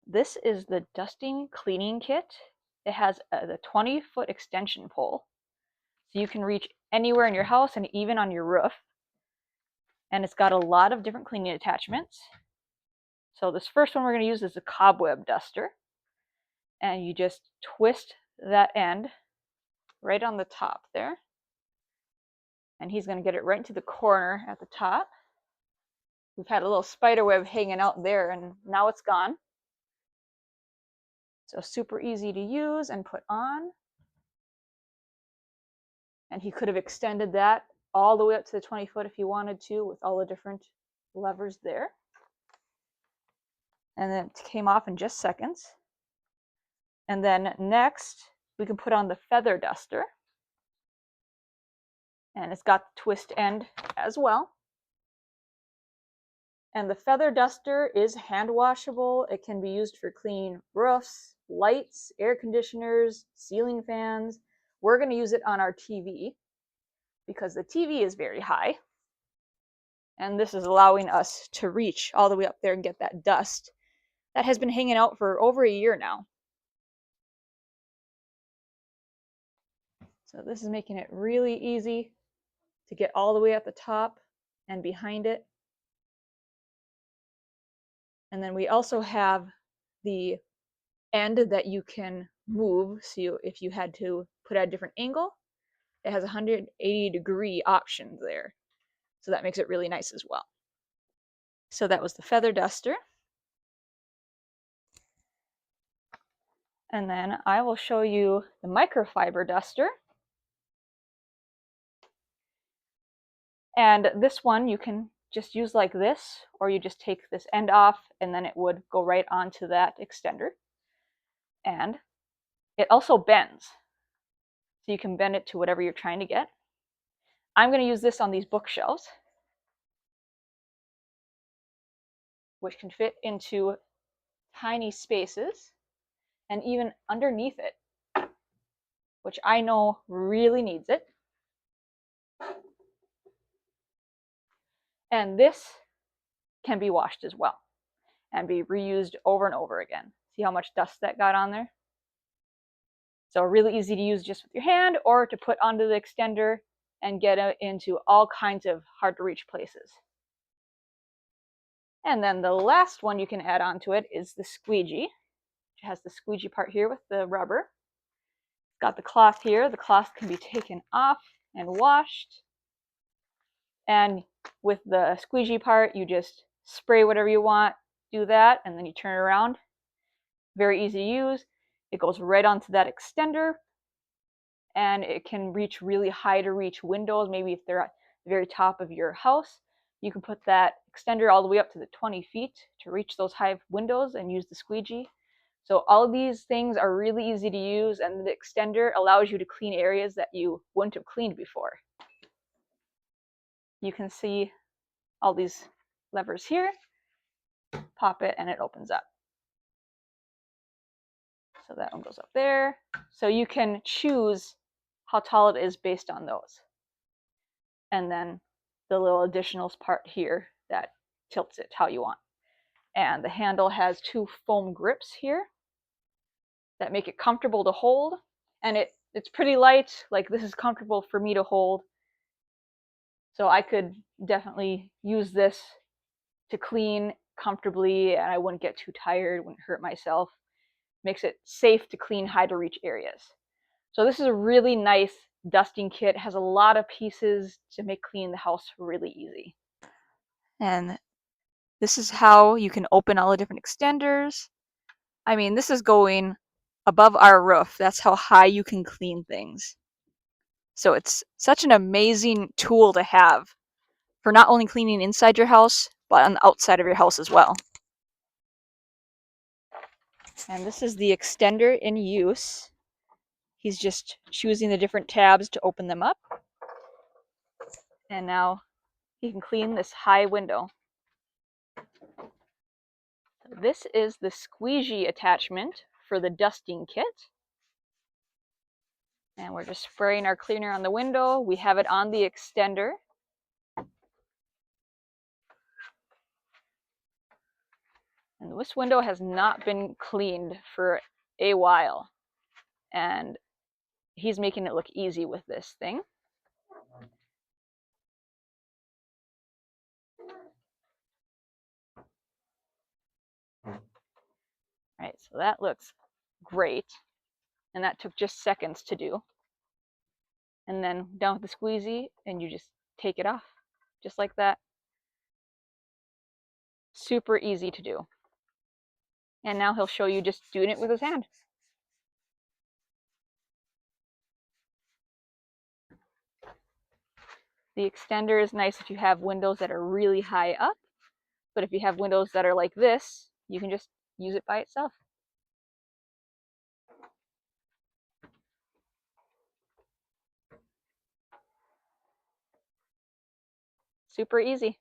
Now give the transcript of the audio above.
This is the dusting cleaning kit. It has the 20-foot extension pole, so you can reach anywhere in your house and even on your roof. And it's got a lot of different cleaning attachments. So this first one we're going to use is a cobweb duster. And you just twist that end right on the top there. And he's going to get it right into the corner at the top. We've had a little spider web hanging out there, and now it's gone. So super easy to use and put on. And he could have extended that all the way up to the 20 foot if he wanted to, with all the different levers there. And then it came off in just seconds. And then next, we can put on the feather duster. And it's got the twist end as well. And the feather duster is hand washable. It can be used for cleaning roofs, lights, air conditioners, ceiling fans. We're going to use it on our TV because the TV is very high. And this is allowing us to reach all the way up there and get that dust that has been hanging out for over a year now. So this is making it really easy to get all the way at the top and behind it. And then we also have the end that you can move. So if you had to put at a different angle, it has 180-degree options there. So that makes it really nice as well. So that was the feather duster. And then I will show you the microfiber duster. And this one you can just use like this, or you just take this end off and then it would go right onto that extender. And it also bends. So you can bend it to whatever you're trying to get. I'm going to use this on these bookshelves, which can fit into tiny spaces and even underneath it, which I know really needs it. And this can be washed as well and be reused over and over again. See how much dust that got on there? So really easy to use just with your hand or to put onto the extender and get it into all kinds of hard to reach places. And then the last one you can add onto it is the squeegee. It has the squeegee part here with the rubber. It's got the cloth here. The cloth can be taken off and washed. And with the squeegee part, you just spray whatever you want, do that, and then you turn it around. Very easy to use. It goes right onto that extender, and it can reach really high to reach windows. Maybe if they're at the very top of your house, you can put that extender all the way up to the 20 feet to reach those high windows and use the squeegee. So all of these things are really easy to use, and the extender allows you to clean areas that you wouldn't have cleaned before. You can see all these levers here. Pop it and it opens up. So that one goes up there. So you can choose how tall it is based on those. And then the little additionals part here that tilts it how you want. And the handle has 2 foam grips here that make it comfortable to hold. And it's pretty light. Like, this is comfortable for me to hold. So I could definitely use this to clean comfortably, and I wouldn't get too tired, wouldn't hurt myself. Makes it safe to clean high to reach areas. So this is a really nice dusting kit. It has a lot of pieces to make cleaning the house really easy. And this is how you can open all the different extenders. I mean, this is going above our roof. That's how high you can clean things. So it's such an amazing tool to have for not only cleaning inside your house, but on the outside of your house as well. And this is the extender in use. He's just choosing the different tabs to open them up. And now he can clean this high window. This is the squeegee attachment for the dusting kit. And we're just spraying our cleaner on the window. We have it on the extender. And this window has not been cleaned for a while. And he's making it look easy with this thing. All right, so that looks great. And that took just seconds to do. And then down with the squeegee, and you just take it off, just like that. Super easy to do. And now he'll show you just doing it with his hand. The extender is nice if you have windows that are really high up, but if you have windows that are like this, you can just use it by itself. Super easy.